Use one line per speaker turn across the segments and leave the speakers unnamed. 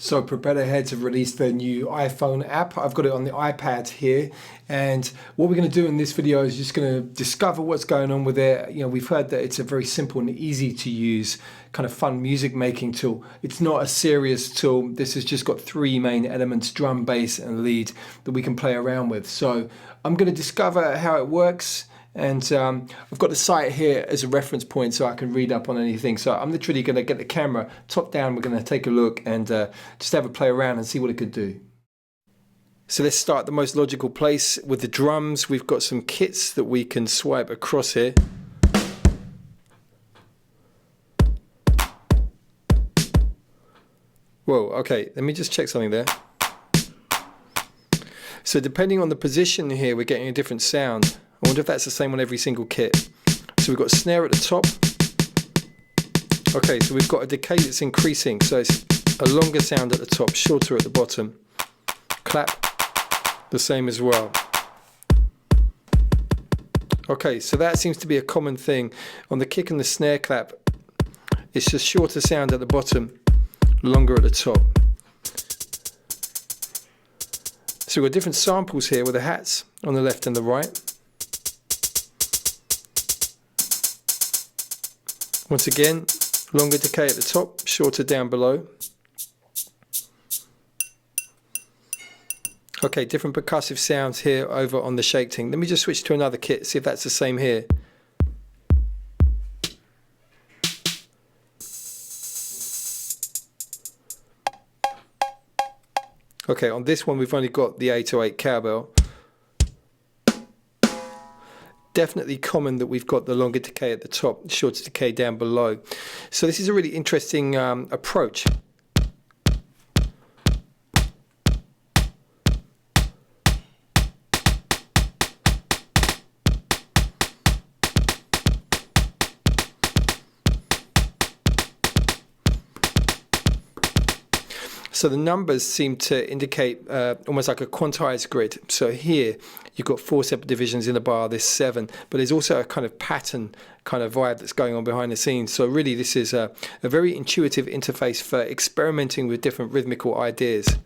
So Propellerheads have released their new iPhone app. I've got it on the iPad here, and what we're going to do in this video is just going to discover what's going on with it. You know, we've heard that it's a very simple and easy to use kind of fun music making tool. It's not a serious tool. This has just got three main elements: drum, bass and lead, that we can play around with. So I'm going to discover how it works. And I've got the site here as a reference point so I can read up on anything. So I'm literally going to get the camera top down. We're going to take a look and just have a play around and see what it could do. So let's start at the most logical place with the drums. We've got some kits that we can swipe across here. Whoa, okay, let me just check something there. So depending on the position here, we're getting a different sound. I wonder if that's the same on every single kit. So we've got a snare at the top. Okay, so we've got a decay that's increasing. So it's a longer sound at the top, shorter at the bottom. Clap, the same as well. Okay, so that seems to be a common thing. On the kick and the snare clap, it's just shorter sound at the bottom, longer at the top. So we've got different samples here with the hats on the left and the right. Once again, longer decay at the top, shorter down below. Okay, different percussive sounds here over on the shake ting. Let me just switch to another kit, see if that's the same here. Okay, on this one we've only got the 808 cowbell. Definitely common that we've got the longer decay at the top, shorter decay down below. So this is a really interesting approach. So the numbers seem to indicate almost like a quantized grid. So here you've got 4 separate divisions in a bar, there's 7, but there's also a kind of pattern kind of vibe that's going on behind the scenes. So really this is a very intuitive interface for experimenting with different rhythmical ideas.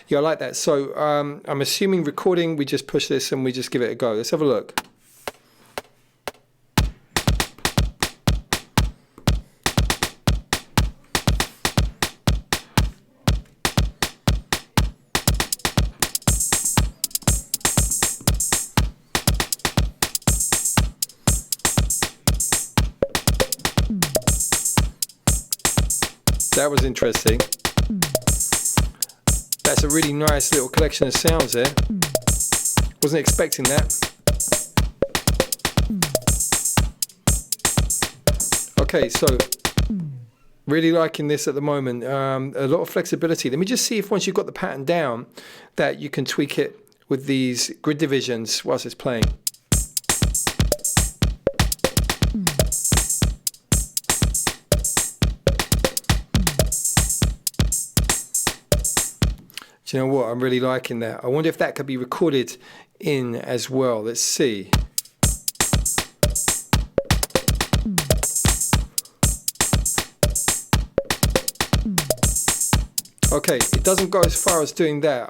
Yeah, I like that. So I'm assuming recording, we just push this and we just give it a go. Let's have a look. That was interesting. That's a really nice little collection of sounds there. Wasn't expecting that. Okay, so really liking this at the moment. A lot of flexibility. Let me just see if once you've got the pattern down that you can tweak it with these grid divisions whilst it's playing. Do you know what? I'm really liking that. I wonder if that could be recorded in as well. Let's see. Okay, it doesn't go as far as doing that.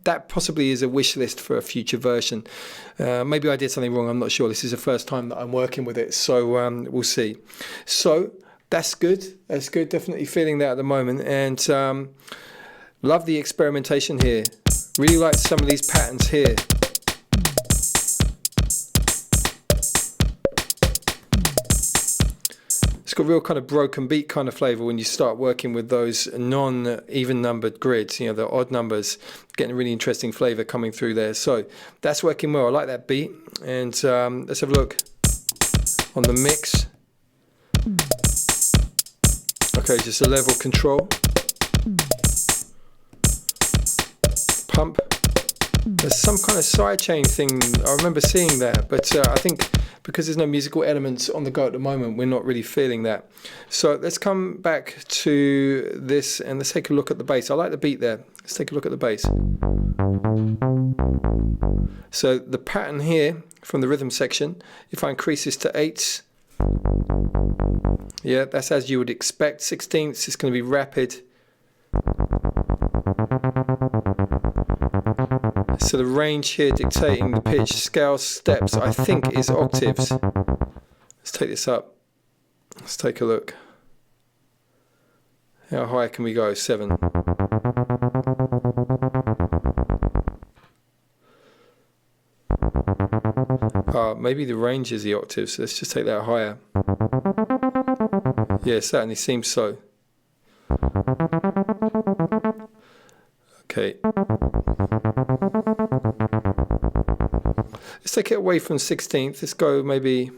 That possibly is a wish list for a future version. Maybe I did something wrong, I'm not sure. This is the first time that I'm working with it, so we'll see. So that's good. That's good. Definitely feeling that at the moment. And love the experimentation here. Really like some of these patterns here. It's got real kind of broken beat kind of flavor when you start working with those non-even numbered grids, you know, the odd numbers, getting a really interesting flavor coming through there. So that's working well. I like that beat. And let's have a look on the mix. Okay, just a level control. Pump. There's some kind of sidechain thing. I remember seeing that, but I think because there's no musical elements on the go at the moment, we're not really feeling that. So let's come back to this and let's take a look at the bass. I like the beat there. Let's take a look at the bass. So the pattern here from the rhythm section, if I increase this to 8s, yeah, that's as you would expect. 16ths, it's going to be rapid. So the range here dictating the pitch, scale, steps, I think is octaves. Let's take this up. Let's take a look. How high can we go? 7. Maybe the range is the octaves. So let's just take that higher. Yeah, it certainly seems so. Okay. Let's take it away from 16th. Let's go maybe.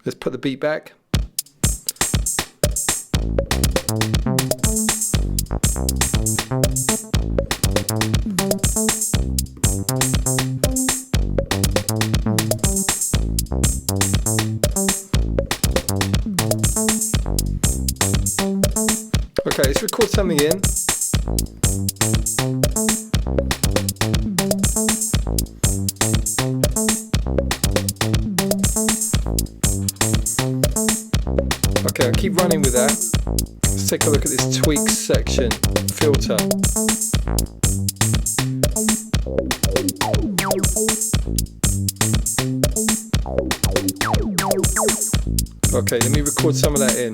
Let's put the beat back. Okay, let's record something in. Okay, I'll keep running with that. Let's take a look at this tweaks section, filter. Okay, let me record some of that in.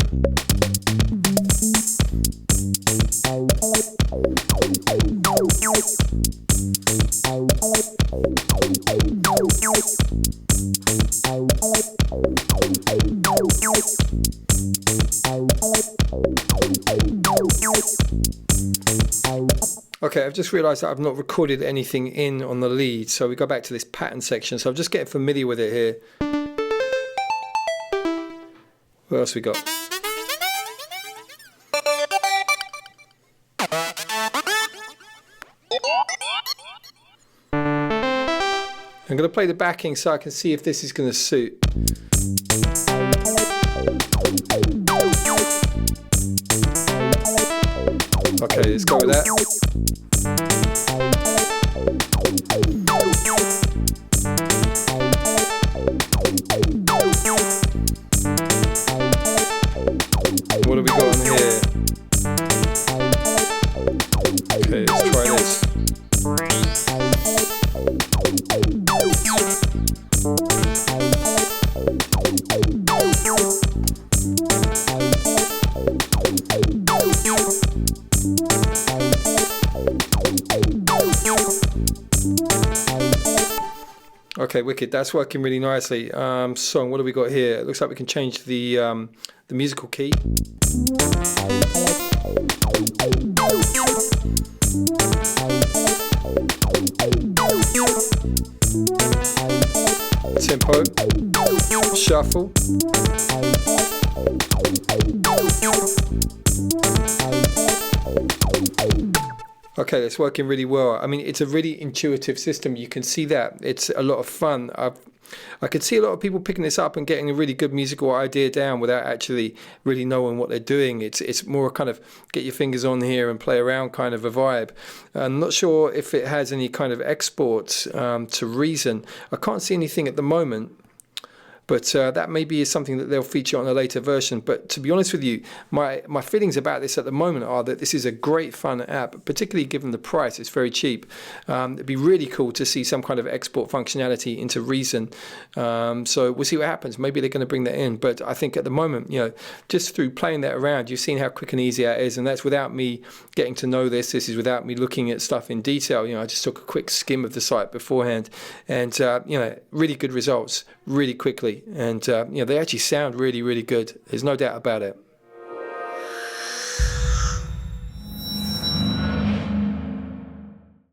Okay, I've just realised that I've not recorded anything in on the lead, so we go back to this pattern section. So I'm just getting familiar with it here. What else we got? I'm going to play the backing so I can see if this is going to suit. Okay, let's go with that. What have we got on here? Okay, let's try this. Okay, wicked. That's working really nicely. Song. What do we got here? It looks like we can change the musical key. Tempo. Shuffle. Okay, it's working really well. I mean, it's a really intuitive system. You can see that. It's a lot of fun. I could see a lot of people picking this up and getting a really good musical idea down without actually really knowing what they're doing. It's more kind of get your fingers on here and play around kind of a vibe. I'm not sure if it has any kind of export to Reason. I can't see anything at the moment. But that maybe is something that they'll feature on a later version. But to be honest with you, my feelings about this at the moment are that this is a great fun app, particularly given the price. It's very cheap. It'd be really cool to see some kind of export functionality into Reason. So we'll see what happens. Maybe they're going to bring that in. But I think at the moment, you know, just through playing that around, you've seen how quick and easy that is. And that's without me getting to know this. This is without me looking at stuff in detail. You know, I just took a quick skim of the site beforehand. And, you know, really good results really quickly. And, you know, they actually sound really, really good. There's no doubt about it.